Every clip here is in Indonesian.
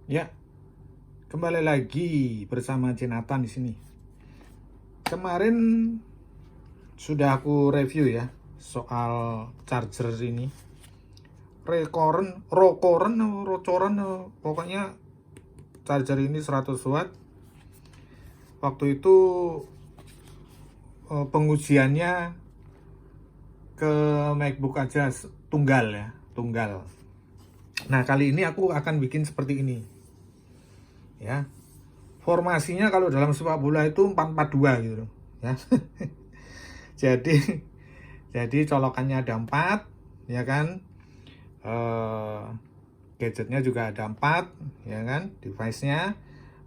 Ya, kembali lagi bersama Jonathan di sini. Kemarin sudah aku review ya soal charger ini. Rocoren, pokoknya charger ini 100 watt. Waktu itu pengujiannya ke MacBook aja tunggal ya, tunggal. Nah, kali ini aku akan bikin seperti ini. Ya. Formasinya kalau dalam sepak bola itu 4-4-2 gitu ya. jadi jadi colokannya ada 4 ya kan. Gadgetnya juga ada 4 ya kan, device-nya.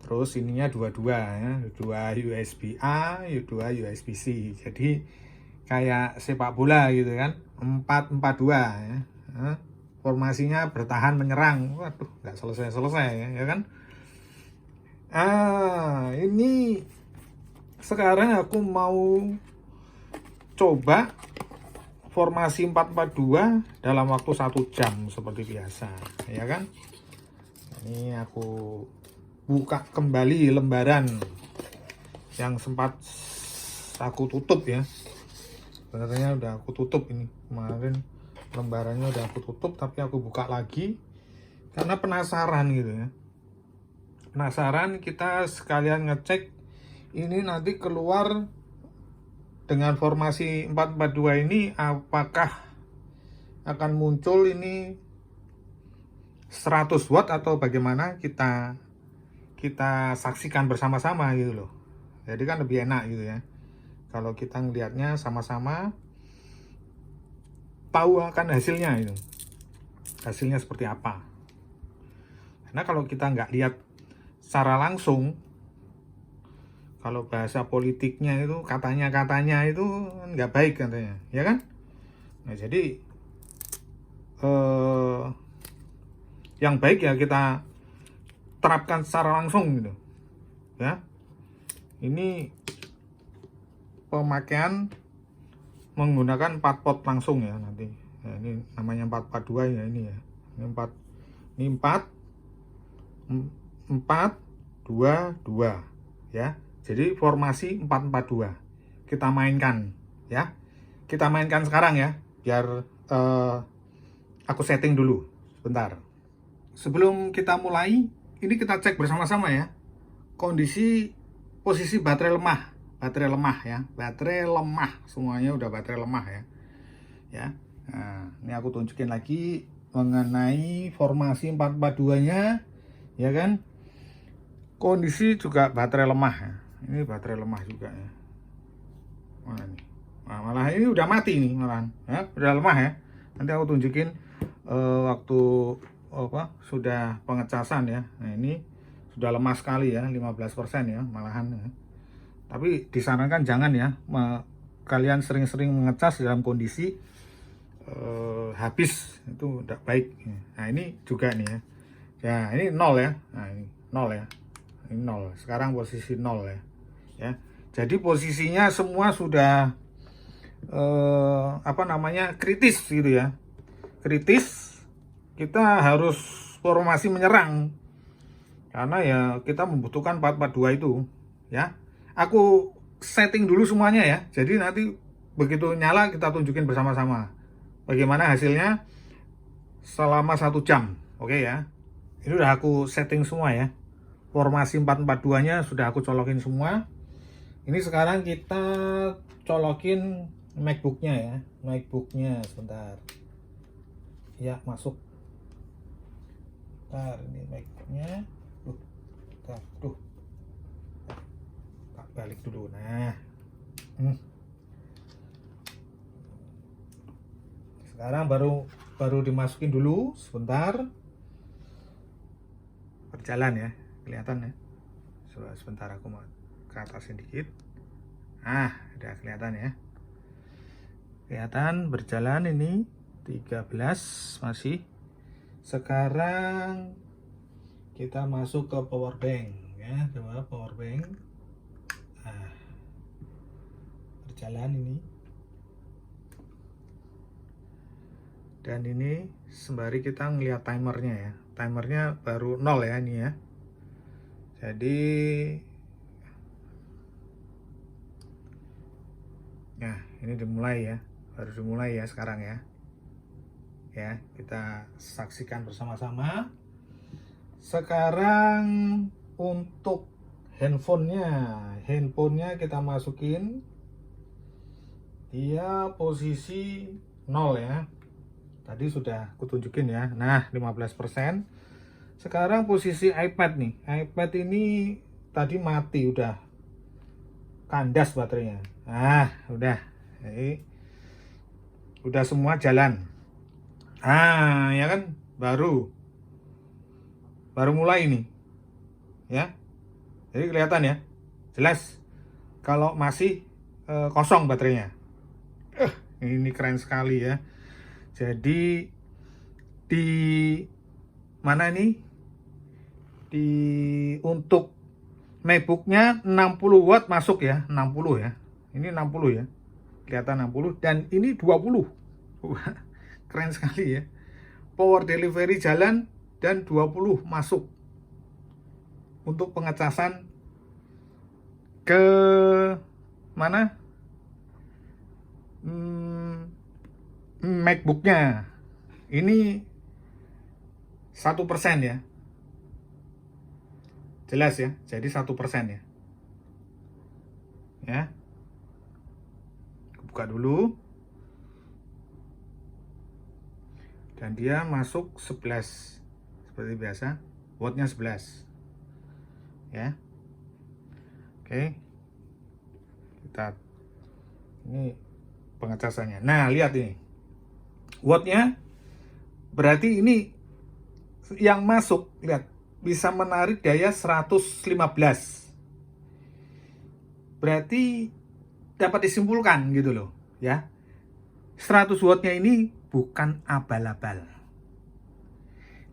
Terus ininya dua-dua ya, 2 USB A, 2 USB C. Jadi kayak sepak bola gitu kan, 4-4-2 ya. Formasinya bertahan menyerang. Waduh, nggak selesai-selesai ya kan. Ini sekarang aku mau coba formasi 4-4-2 dalam waktu 1 jam seperti biasa ya kan. Ini aku buka kembali lembaran yang sempat aku tutup ya. Sebenarnya udah aku tutup ini kemarin, lembarannya udah aku tutup, tapi aku buka lagi karena penasaran gitu ya. Penasaran, kita sekalian ngecek ini nanti keluar dengan formasi 4-4-2 ini apakah akan muncul ini 100 watt atau bagaimana, kita saksikan bersama-sama gitu loh. Jadi kan lebih enak gitu ya kalau kita ngelihatnya sama-sama, tahu akan hasilnya itu. Hasilnya seperti apa. Karena kalau kita nggak lihat secara langsung, kalau bahasa politiknya itu katanya itu nggak baik katanya ya kan. Nah, jadi yang baik ya kita terapkan secara langsung gitu ya. Ini pemakaian menggunakan 4 pot langsung ya nanti ya, ini namanya 4-4-2 ya ini ya. Ini 4-4-2-2 ya. Jadi formasi 4-4-2 kita mainkan ya. Kita mainkan sekarang ya, biar aku setting dulu sebentar. Sebelum kita mulai, ini kita cek bersama-sama ya kondisi posisi baterai lemah. Baterai lemah ya, baterai lemah, semuanya udah baterai lemah ya. Nah, ini aku tunjukin lagi mengenai formasi 4-4-2-nya ya kan. Kondisi juga baterai lemah ya. Ini baterai lemah juga ya. Mana nih? Nah, malah ini udah mati nih malahan ya, udah lemah ya. Nanti aku tunjukin waktu sudah pengecasan ya. Nah, ini sudah lemah sekali ya, 15% ya malahan ya. Tapi disarankan jangan ya kalian sering-sering mengecas dalam kondisi habis, itu tidak baik. Nah, ini juga nih ya. Ya, ini 0 ya. Nah, ini 0 ya. Ini 0. Sekarang posisi 0 ya. Ya. Jadi posisinya semua sudah kritis gitu ya. Kritis, kita harus formasi menyerang. Karena ya kita membutuhkan 4-4-2 itu ya. Aku setting dulu semuanya ya. Jadi nanti begitu nyala kita tunjukin bersama-sama bagaimana hasilnya selama 1 jam. Oke ya. Ini udah aku setting semua ya. Formasi 4-4-2-nya sudah aku colokin semua. Ini sekarang kita colokin MacBook-nya ya. MacBook-nya sebentar. Ya, masuk. Bentar, ini MacBook-nya. Tuh. Tak balik dulu. Nah. Sekarang baru dimasukin dulu sebentar. Berjalan ya, kelihatan ya. Sebentar aku mau ke atasin dikit. Udah kelihatan ya. Kelihatan berjalan ini 13 masih. Sekarang kita masuk ke power bank ya, coba power bank. Berjalan ini. Dan ini sembari kita ngelihat timernya ya. Timernya baru 0 ya ini ya. Jadi nah, ini dimulai ya. Baru dimulai ya sekarang ya. Ya, kita saksikan bersama-sama. Sekarang untuk handphonenya kita masukin. Dia posisi 0 ya. Tadi sudah kutunjukin ya. Nah, 15%. Sekarang posisi iPad nih. iPad ini tadi mati, udah kandas baterainya. Nah, udah. Jadi, udah semua jalan. Ah, ya kan? Baru mulai nih. Ya. Jadi kelihatan ya. Jelas kalau masih kosong baterainya. Ini keren sekali ya. Jadi di mana ini? Untuk MacBook-nya 60 watt masuk ya, 60 ya. Ini 60 ya. Kelihatan 60 dan ini 20. Wah, keren sekali ya. Power delivery jalan dan 20 masuk. Untuk pengecasan ke mana? MacBook-nya. Ini 1% ya. Jelas ya, jadi 1% ya. Ya. Buka dulu. Dan dia masuk 11. Seperti biasa, wattnya 11. Ya. Oke. Kita ini pengecasannya. Nah, lihat ini. Wattnya berarti ini yang masuk, lihat, bisa menarik daya 115. Berarti dapat disimpulkan gitu loh ya. 100 wattnya ini bukan abal-abal.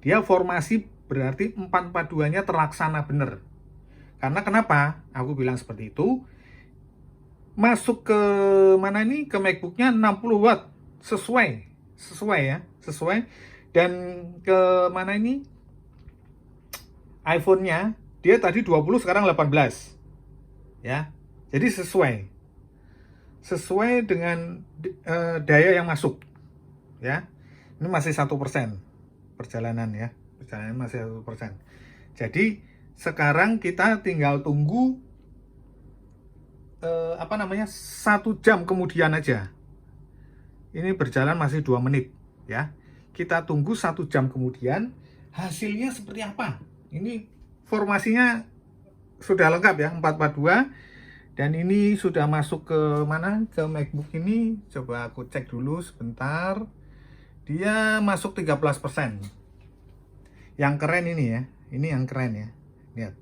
Dia formasi berarti 442-nya terlaksana bener. Karena kenapa? Aku bilang seperti itu. Masuk ke mana ini? Ke MacBook-nya 60 watt. Sesuai ya, sesuai. Dan ke mana ini? iPhone-nya dia tadi 20 sekarang 18. Ya. Jadi sesuai dengan daya yang masuk. Ya. Ini masih 1% perjalanan ya. Perjalanan masih 1%. Jadi sekarang kita tinggal tunggu 1 jam kemudian aja. Ini berjalan masih 2 menit ya. Kita tunggu 1 jam kemudian hasilnya seperti apa. Ini formasinya sudah lengkap ya, 442. Dan ini sudah masuk ke mana? Ke MacBook ini. Coba aku cek dulu sebentar. Dia masuk 13%. Yang keren ini ya. Ini yang keren ya. Lihat.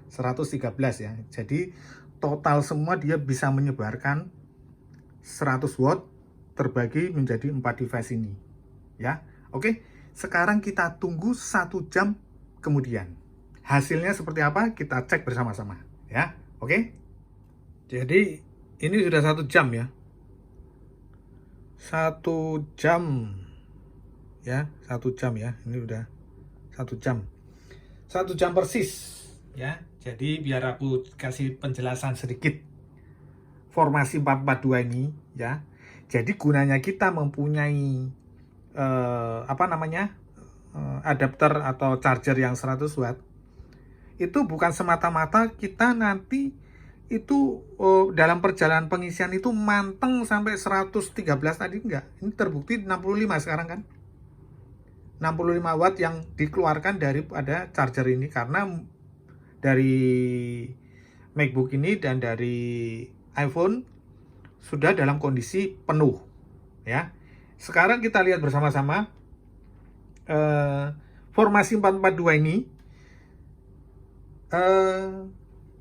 113 ya. Jadi total semua dia bisa menyebarkan 100 watt terbagi menjadi 4 device ini. Ya. Oke. Sekarang kita tunggu 1 jam kemudian. Hasilnya seperti apa? Kita cek bersama-sama. Ya. Oke. Jadi ini sudah 1 jam ya. 1 jam. Ya. 1 jam ya. Ini udah 1 jam. 1 jam persis. Ya. Jadi biar aku kasih penjelasan sedikit. Formasi 442 ini ya. Jadi gunanya kita mempunyai adapter atau charger yang 100 watt. Itu bukan semata-mata kita nanti itu dalam perjalanan pengisian itu manteng sampai 113 tadi, enggak. Ini terbukti 65 sekarang kan. 65 watt yang dikeluarkan daripada charger ini karena dari MacBook ini dan dari iPhone sudah dalam kondisi penuh ya. Sekarang kita lihat bersama-sama formasi 442 ini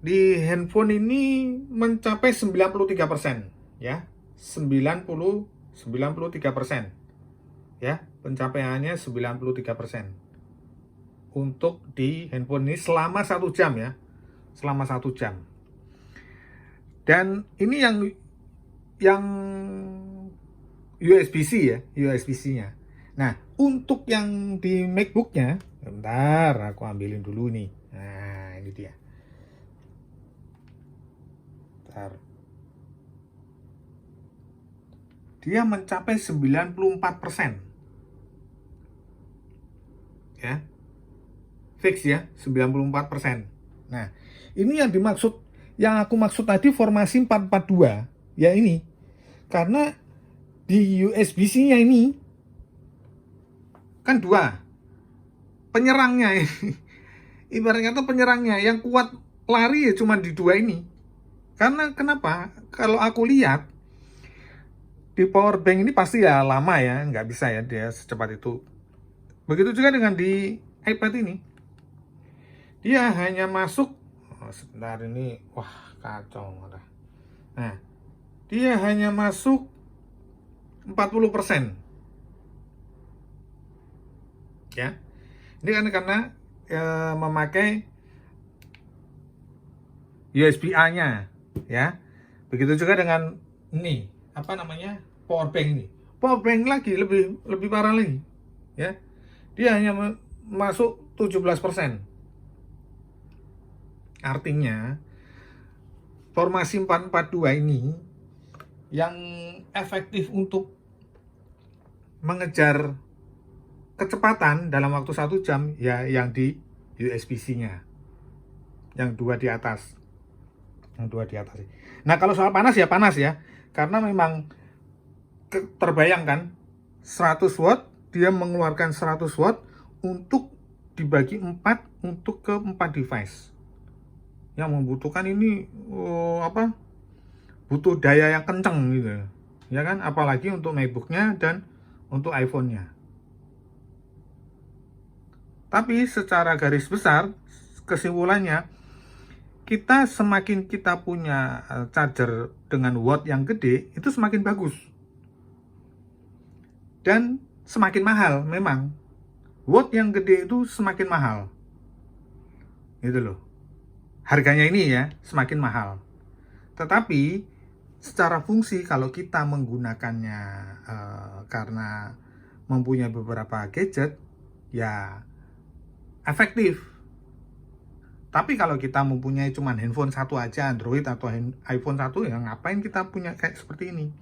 di handphone ini mencapai 93% ya. 93% ya, pencapaiannya 93% untuk di handphone ini selama 1 jam ya, selama 1 jam. Dan ini yang USB-C ya, USB-C-nya. Nah, untuk yang di MacBook-nya, bentar, aku ambilin dulu nih. Nah, ini dia. Bentar. Dia mencapai 94%. Ya. Fix ya, 94%. Nah, ini yang dimaksud, yang aku maksud tadi formasi 442. Ya ini. Karena di USB-C-nya ini kan dua penyerangnya ini. Ibaratnya tuh penyerangnya yang kuat lari ya cuma di dua ini. Karena kenapa? Kalau aku lihat di power bank ini pasti ya lama ya, nggak bisa ya dia secepat itu. Begitu juga dengan di iPad ini. Dia hanya masuk, sebentar ini, wah kacau malah. Nah, dia hanya masuk 40%. Ya. Ini kan karena memakai USB-A-nya, ya. Begitu juga dengan ini, apa namanya? Power bank ini. Power bank lagi lebih parah lagi, ya. Dia hanya masuk 17%. Artinya formasi 442 ini yang efektif untuk mengejar kecepatan dalam waktu 1 jam ya yang di USB-C-nya, yang dua di atas. Nah, kalau soal panas ya, karena memang terbayangkan 100 watt dia mengeluarkan 100 watt untuk dibagi 4 untuk ke 4 device yang membutuhkan ini butuh daya yang kencang gitu ya kan, apalagi untuk MacBook-nya dan untuk iPhone-nya. Tapi secara garis besar kesimpulannya, kita semakin kita punya charger dengan watt yang gede, itu semakin bagus. Dan semakin mahal memang. Watt yang gede itu semakin mahal. Gitu loh. Harganya ini ya, semakin mahal. Tetapi secara fungsi kalau kita menggunakannya karena mempunyai beberapa gadget, ya efektif. Tapi kalau kita mempunyai cuman handphone satu aja, Android atau iPhone satu, ya ngapain kita punya kayak seperti ini?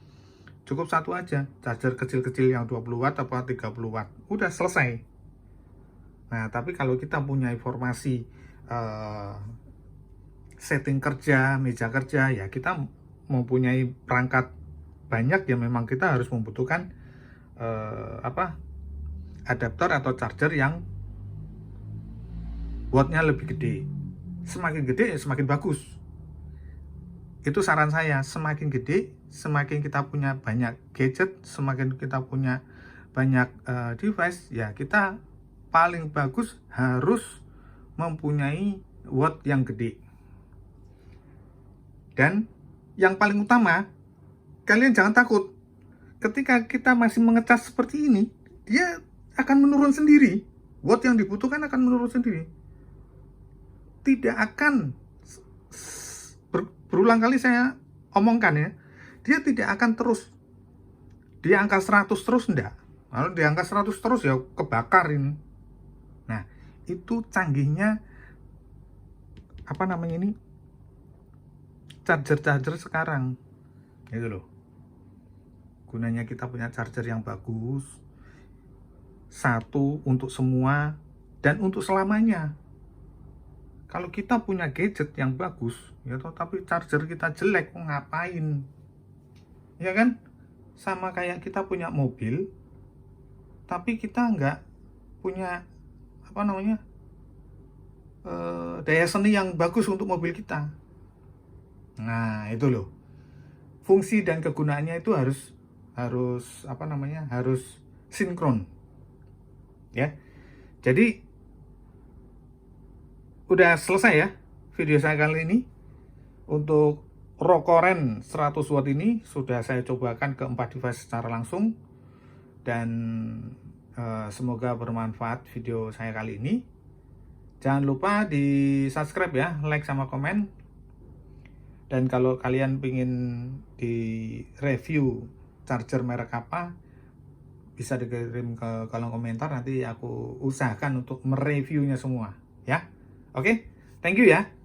Cukup satu aja, charger kecil-kecil yang 20 watt atau 30 watt. Udah selesai. Nah, tapi kalau kita punya informasi setting kerja, meja kerja, ya kita mempunyai perangkat banyak, ya memang kita harus membutuhkan adaptor atau charger yang wattnya lebih gede. Semakin gede ya semakin bagus. Itu saran saya, semakin gede, semakin kita punya banyak gadget, semakin kita punya banyak device, ya kita paling bagus harus mempunyai watt yang gede. Dan yang paling utama, kalian jangan takut. Ketika kita masih mengecas seperti ini, dia akan menurun sendiri. Watt yang dibutuhkan akan menurun sendiri. Tidak akan, berulang kali saya omongkan ya, dia tidak akan terus di angka 100 terus, enggak. Kalau di angka 100 terus ya kebakar ini. Nah, itu canggihnya charger sekarang. Gitu loh. Gunanya kita punya charger yang bagus, satu untuk semua dan untuk selamanya. Kalau kita punya gadget yang bagus, ya tapi charger kita jelek, ngapain? Ya kan? Sama kayak kita punya mobil, tapi kita nggak punya daya seni yang bagus untuk mobil kita. Nah, itu loh. Fungsi dan kegunaannya itu harus sinkron. Ya. Jadi udah selesai ya video saya kali ini. Untuk Rokoren 100 watt ini sudah saya cobakan ke 4 device secara langsung, dan semoga bermanfaat video saya kali ini. Jangan lupa di subscribe ya, like sama komen. Dan kalau kalian ingin di review charger merek apa, bisa dikirim ke kolom komentar, nanti aku usahakan untuk mereviewnya semua ya. Oke, thank you ya.